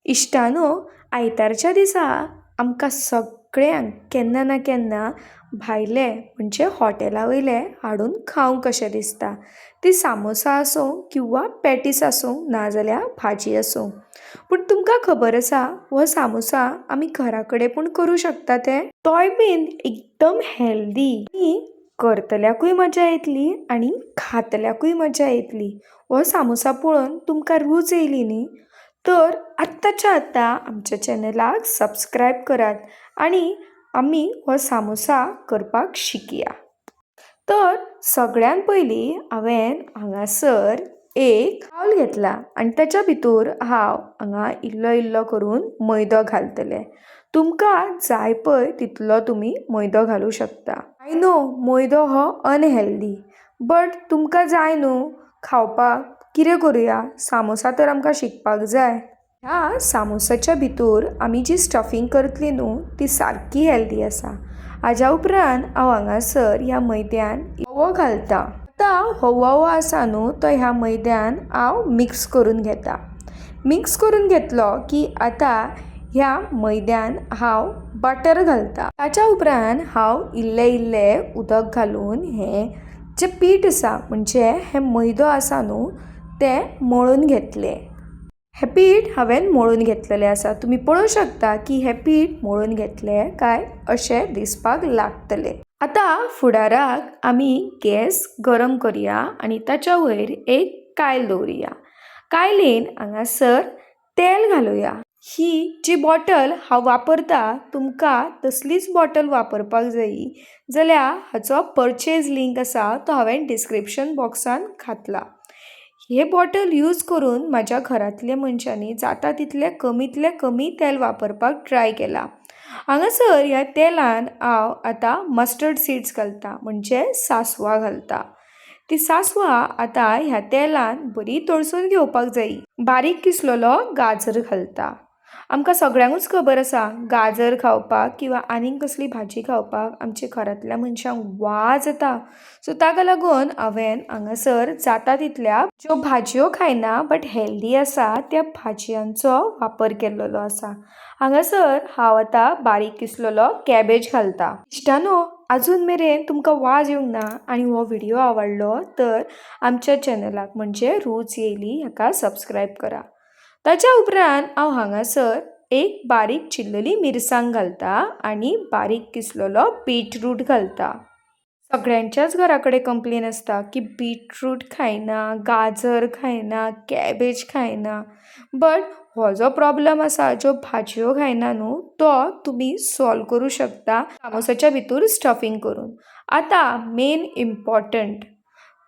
इश्टानो, आयतारच्या दिसा आमकां सगळ्यांक केन्ना ना केन्ना भायले म्हणजे हॉटेला वयले हाडून खावंक कशें दिसता. ती सामोसा आसूं किंवा पॅटीस आसूं नाजाल्यार भाजी आसूं. पूण तुमकां खबर आसा हो सामोसा आमी घरा कडेन पूण करूं शकता तें, तोय बीन एकदम हेल्दी आनी करतल्याकूय मजा येतली आनी खातल्याकूय मजा येतली. हो सामोसा पळोवन तुमकां रूच येयली न्ही, तर आत्ताच्या आत्ता आमच्या चॅनलाक सबस्क्रायब करात आनी आमी हो सामोसा करपाक शिकया. तर सगळ्यान पयलीं हांवें हांगासर एक बाउल घेतला आनी ताच्या भितर हांव हांगा इल्लो इल्लो करून मैदो घालतलें. तुमकां जाय पळय तितलो तुमी मैदो घालूं शकता. आय नो मैदो हो अनहेल्दी, बट तुमकां जाय न्हू खावपाक, कितें करुया, सामोसा तर आमकां शिकपाक जाय. ह्या सामोसाच्या भितर आमी जी स्टफींग करतली न्हू ती सारकी हेल्दी आसा. हाज्या उपरांत हांव हांगासर ह्या मैद्यान ओवो घालता. आतां हो ओवो आसा न्हू तो ह्या मैद्यान हांव मिक्स करून घेता. मिक्स करून घेतलो की आतां ह्या मैद्यान हांव बटर घालता. ताच्या उपरांत हांव इल्लें इल्लें उदक घालून हें जें पीठ आसा म्हणजे हें मैदो आसा न्हू तें मळून घेतलें. हें पीठ हांवें मळून घेतलेलें आसा. तुमी पळोवंक शकता की हें पीठ मळून घेतलें काय अशें दिसपाक लागतलें. आतां फुडाराक आमी गॅस गरम करया आनी ताच्या वयर एक कायल दवरया. कायलेन हांगासर तेल घालुया. ही जी बॉटल हांव वापरता तुमकां तसलीच बॉटल वापरपाक जायी जाल्यार हाचो परचेज लिंक आसा तो हांवें डिस्क्रिप्शन बॉक्सान घातला. हे बॉटल यूज करून म्हाज्या घरांतल्या मनशांनी जाता तितलें कमींतलें कमी तेल वापरपाक ट्राय केला. हांगासर ह्या तेलान हांव आतां मस्टर्ड सीड्स घालता म्हणजे सासवां घालता. ती सासवां आतां ह्या तेलान बरी तळसून घेवपाक जायी. बारीक किसलेलो गाजर घालता. आमकां सगळ्यांकूच खबर आसा गाजर खावपाक किंवा आनीक कसली भाजी खावपाक आमच्या घरांतल्या मनशांक वाज येता. सो ताका लागून हांवें हांगासर जाता तितल्या ज्यो भाजयो खायना बट हेल्दी आसा त्या भाजयांचो वापर केल्लो आसा. हांगासर हांव आतां बारीक किसलेलो कॅबेज घालता. इश्टानो, आजून मेरेन तुमकां वाज येवंक ना आनी हो व्हिडिओ आवडलो तर आमच्या चॅनलाक म्हणजे रूच येयली हाका सबस्क्रायब करा. ताच्या उपरांत हांव हांगासर एक बारीक चिल्लली मिरसांग घालता आनी बारीक किसलेलो बीटरूट घालता. सगळ्यांच्याच घरा कडेन कंप्लेन आसता की बीटरूट खायना, गाजर खायना, कॅबेज खायना, बट हो जो प्रॉब्लेम आसा ज्यो भाजयो खायना न्हू तो तुमी सॉल्व करूं शकता सामोसाच्या भितर स्टफींग करून. आतां मेन इम्पॉर्टंट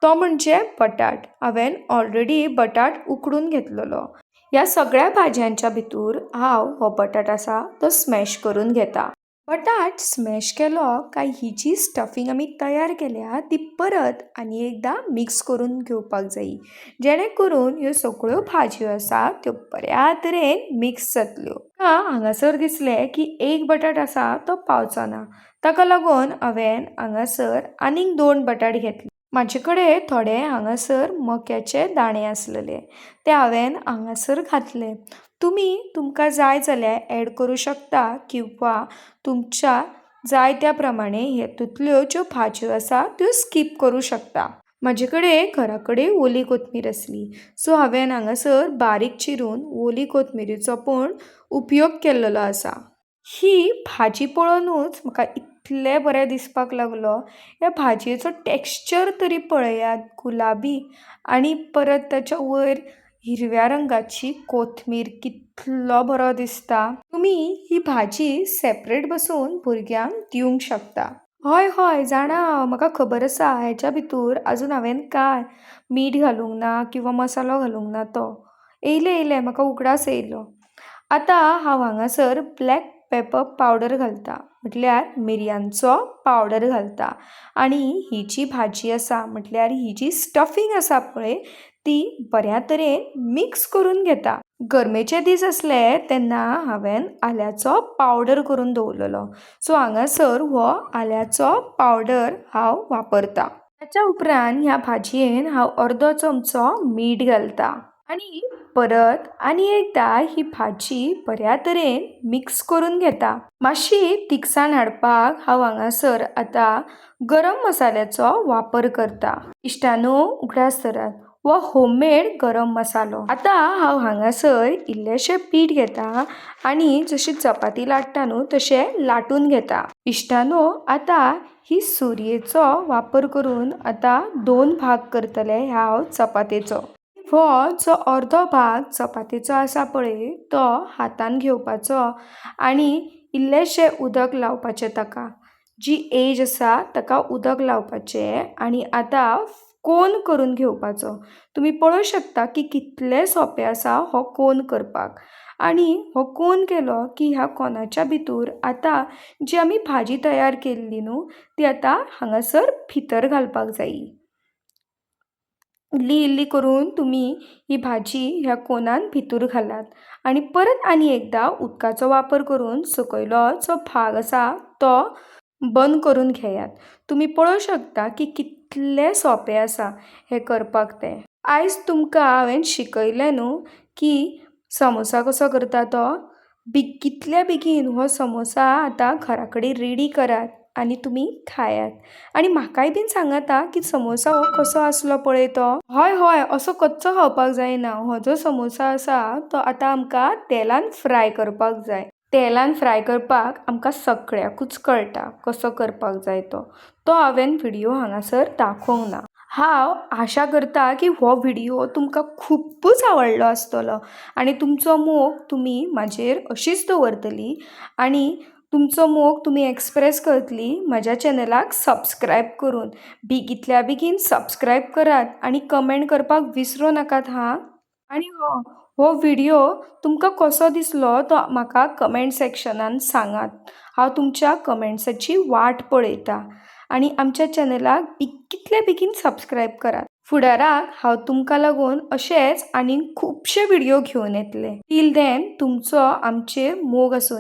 तो म्हणजे बटाट. हांवें ऑलरेडी बटाट उकडून घेतलेलो. ह्या सगळ्या भाजयांच्या भितर हांव हो बटाट आसा तो स्मॅश करून घेता. बटाट स्मॅश केलो काय ही जी स्टफींग आमी तयार केल्या ती परत आनी एकदां मिक्स करून घेवपाक जायी जेणे करून ह्यो सगळ्यो भाजयो आसा त्यो बऱ्या तरेन मिक्स जातल्यो. हांगासर दिसलें की एक बटाट आसा तो पावचोना, ताका लागून हांवें हांगासर आनीक 2 बटाट घेतले. म्हाजे कडेन थोडे हांगासर मक्याचे दाणे आसलेले ते हांवें हांगासर घातले. तुमकां जाय जाल्यार ॲड करूं शकता किंवा तुमच्या जाय त्या प्रमाणे हेतूंतल्यो ज्यो भाजयो आसा त्यो स्कीप करूं शकता. म्हाजे कडेन घरा कडेन ओली कोथमीर आसली सो हांवें हांगासर बारीक चिरून ओली कोथमिरीचो पण उपयोग केल्लो आसा. ही भाजी पळोवनूच म्हाका इतलें बरें दिसपाक लागलो. ह्या भाजयेचो टेक्स्चर तरी पळयात, गुलाबी आनी परत ताच्या वयर हिरव्या रंगाची कोथमीर कितलो बरो दिसता. तुमी ही भाजी सेपरेट बसून भुरग्यांक दिवंक शकता. हय हय जाणा हांव, म्हाका खबर आसा हेच्या भितर आजून हांवें कांय मीठ घालूंक ना किंवा मसालो घालूंक ना तो. येयलें म्हाका उगडास येयलो. आतां हांव हांगासर ब्लॅक पेपर पावडर घालता म्हटल्यार मिरयांचो पावडर घालता आनी ही जी भाजी आसा म्हटल्यार ही जी स्टफींग आसा पळय ती बऱ्या तरेन मिक्स करून घेता. गरमेचे दीस आसले तेन्ना हांवें आल्याचो पावडर करून दवरलेलो सो हांगासर हो आल्याचो पावडर हांव वापरता. ताच्या उपरांत ह्या भाजयेन हांव अर्दो चमचो मीठ घालता आनी परत आनी एकदा ही भाजी बऱ्या तरेन मिक्स करून घेता. मातशी तिखसाण हाडपाक हांव हांगासर आतां गरम मसाल्याचो वापर करता. इश्टानो, उगडास आसतरात वो होममेड गरम मसालो. आतां हांव हांगासर इल्लेशें पीठ घेता आनी जशी चपाती लाट्टा न्हू तशें लाटून घेता. इश्टानो, आतां ही सुरयेचो वापर करून आतां 2 भाग करतले हांव चपातेचो. हो जो अर्दो भाग चपातेचो आसा पळय तो हातान घेवपाचो आनी इल्लेशें उदक लावपाचें ताका. जी एज आसा ताका उदक लावपाचें आनी आतां कोन करून घेवपाचो. तुमी पळोवंक शकता की कितलें सोंपें आसा हो कोन करपाक. आनी हो कोन केलो की ह्या कोनाच्या भितर आतां जी आमी भाजी तयार केल्ली न्हू ती आतां हांगासर भितर घालपाक जायी. इल्ली इल्ली करून तुमी ही भाजी ह्या कोनान भितर घालात आनी परत आनी एकदा उदकाचो वापर करून सकयलो जो भाग आसा तो बंद करून घेयात. तुमी पळोवंक शकता की कितलें सोंपें आसा हें करपाक तें. आयज तुमकां हांवें शिकयलें न्हू की समोसा कसो करता तो. कितल्या बेगीन हो समोसा आतां घरा कडेन रेडी करात आनी तुमी खायात. आनी म्हाकाय बीन सांगाता की समोसा हो कसो आसलो पळय तो. हय हय, असो कच्चो खावपाक जायना. हो जो समोसा आसा तो आतां आमकां तेलान फ्राय करपाक जाय. तेलान फ्राय करपाक आमकां सगळ्याकूच कळटा कसो करपाक जाय तो. तो हांवें व्हिडिओ हांगासर दाखोवंक ना. हांव आशा करता की हो व्हिडिओ तुमकां खूबच आवडलो आसतलो आनी तुमचो मोग तुमी म्हाजेर अशीच दवरतली आनी तुमचो मोग तुमी एक्सप्रेस करतली म्हाज्या चॅनलाक सबस्क्रायब करून. बेगीतल्या बेगीन सबस्क्रायब करात आनी कमेंट करपाक विसरूं नाकात हां. आनी हो व्हिडिओ तुमकां कसो दिसलो तो म्हाका कमेंट सेक्शनान सांगात. हांव तुमच्या कमेंट्साची वाट पळयता आनी आमच्या चॅनलाक कितले बेगीन सबस्क्रायब करात. फुडाराक हांव तुमकां लागून अशेंच आनीक खुबशे व्हिडिओ घेवन येतलें. टील देन तुमचो आमचेर मोग आसूं.